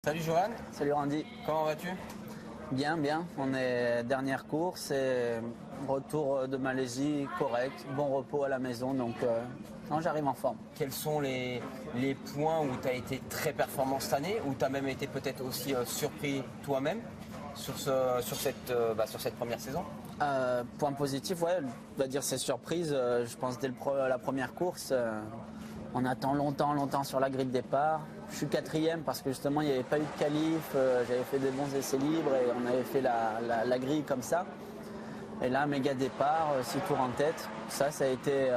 Salut Johan, Salut Randy. comment vas-tu? Bien, bien. On est dernière course et retour de Malaisie correct, bon repos à la maison, donc non, j'arrive en forme. Quels sont les points où tu as été très performant cette année, où tu as même été peut-être aussi surpris toi-même sur cette première saison? Point positif, ouais, on va dire c'est surprise. Je pense dès la première course, on attend longtemps sur la grille de départ. Je suis quatrième parce que justement il n'y avait pas eu de qualif, j'avais fait des bons essais libres et on avait fait la grille comme ça. Et là, méga départ, 6 tours en tête. Ça a été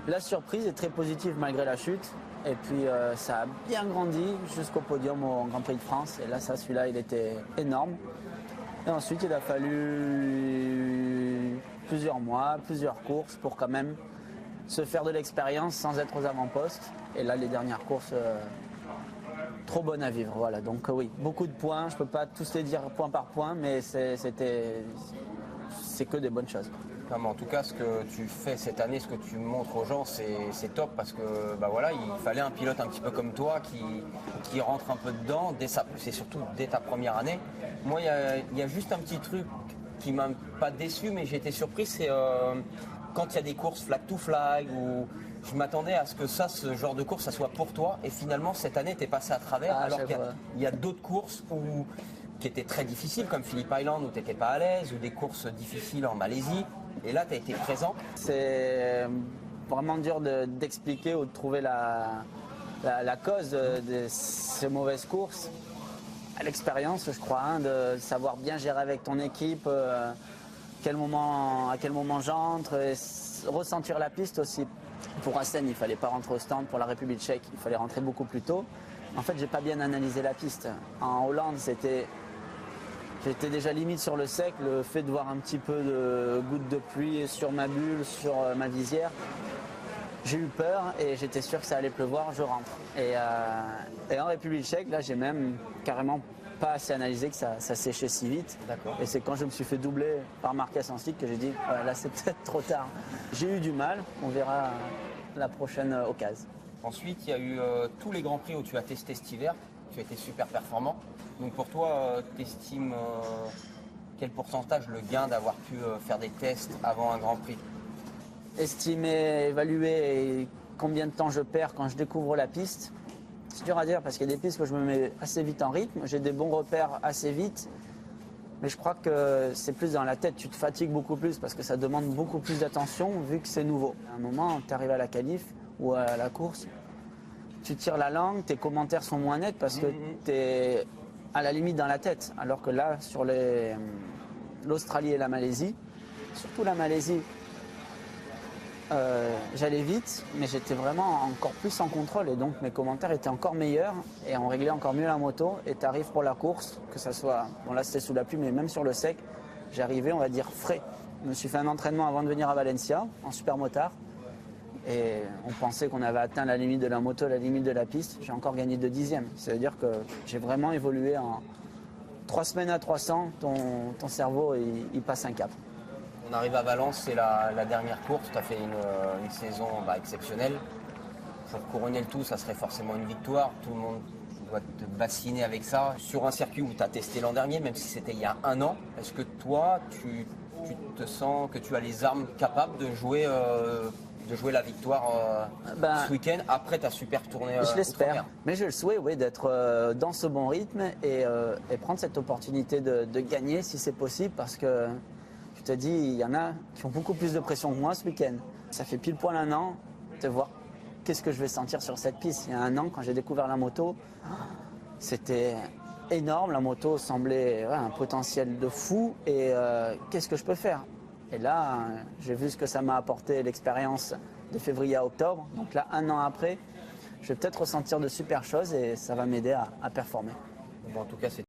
la surprise est très positive malgré la chute. Et puis ça a bien grandi jusqu'au podium au Grand Prix de France. Et là, celui-là, il était énorme. Et ensuite, il a fallu plusieurs mois, plusieurs courses pour quand même se faire de l'expérience sans être aux avant-postes. Et là, les dernières courses, trop bonnes à vivre. Voilà. Donc oui, beaucoup de points. Je ne peux pas tous les dire point par point, mais c'est que des bonnes choses. En tout cas, ce que tu fais cette année, ce que tu montres aux gens, c'est top parce que il fallait un pilote un petit peu comme toi qui rentre un peu dedans, c'est surtout dès ta première année. Moi, il y a juste un petit truc qui m'a pas déçu, mais j'ai été surpris, c'est quand il y a des courses flag to flag, où je m'attendais à ce que ce genre de course, ça soit pour toi, et finalement cette année, tu es passé à travers, alors qu'il y a d'autres courses qui étaient très difficiles, comme Phillip Island où tu n'étais pas à l'aise, ou des courses difficiles en Malaisie. Et là, tu as été présent. C'est vraiment dur d'expliquer ou de trouver la cause de ces mauvaises courses. À l'expérience, je crois, de savoir bien gérer avec ton équipe, à quel moment j'entre, et ressentir la piste aussi. Pour Assen, il ne fallait pas rentrer au stand. Pour la République tchèque, il fallait rentrer beaucoup plus tôt. En fait, j'ai pas bien analysé la piste. En Hollande, j'étais déjà limite sur le sec, le fait de voir un petit peu de gouttes de pluie sur ma bulle, sur ma visière. J'ai eu peur et j'étais sûr que ça allait pleuvoir, je rentre. Et en République tchèque, là, j'ai même carrément pas assez analysé que ça séchait si vite. Et c'est quand je me suis fait doubler par Marquez en stick que j'ai dit, ouais, là, c'est peut-être trop tard. J'ai eu du mal, on verra la prochaine occasion. Ensuite, il y a eu tous les Grands Prix où tu as testé cet hiver. Tu as été super performant. Donc pour toi, tu estimes quel pourcentage le gain d'avoir pu faire des tests avant un Grand Prix? Estimer, évaluer combien de temps je perds quand je découvre la piste, c'est dur à dire parce qu'il y a des pistes que je me mets assez vite en rythme. J'ai des bons repères assez vite. Mais je crois que c'est plus dans la tête. Tu te fatigues beaucoup plus parce que ça demande beaucoup plus d'attention vu que c'est nouveau. À un moment, tu arrives à la qualif ou à la course, tu tires la langue, tes commentaires sont moins nets parce que tu es à la limite dans la tête. Alors que là, sur l'Australie et la Malaisie, surtout la Malaisie, j'allais vite, mais j'étais vraiment encore plus en contrôle et donc mes commentaires étaient encore meilleurs et on réglait encore mieux la moto. Et tu arrives pour la course, que ça soit, bon là c'était sous la pluie, mais même sur le sec, j'arrivais, on va dire, frais. Je me suis fait un entraînement avant de venir à Valencia en super motard. Et on pensait qu'on avait atteint la limite de la moto, la limite de la piste. J'ai encore gagné 2 dixièmes. Ça veut dire que j'ai vraiment évolué en 3 semaines à 300. Ton cerveau, il passe un cap. On arrive à Valence, c'est la dernière course. Tu as fait une saison exceptionnelle. Pour couronner le tout, ça serait forcément une victoire. Tout le monde doit te bassiner avec ça. Sur un circuit où tu as testé l'an dernier, même si c'était il y a un an, est-ce que toi, tu te sens que tu as les armes capables de jouer la victoire ce week-end après ta super tournée? Je l'espère, mais je le souhaite, oui, d'être dans ce bon rythme et prendre cette opportunité de gagner si c'est possible parce que tu t'as dit, il y en a qui ont beaucoup plus de pression que moi ce week-end. Ça fait pile poil un an de voir qu'est-ce que je vais sentir sur cette piste. Il y a un an, quand j'ai découvert la moto, c'était énorme. La moto semblait un potentiel de fou et qu'est-ce que je peux faire? Et là, j'ai vu ce que ça m'a apporté, l'expérience de février à octobre. Donc là, un an après, je vais peut-être ressentir de super choses et ça va m'aider à performer. En tout cas, c'est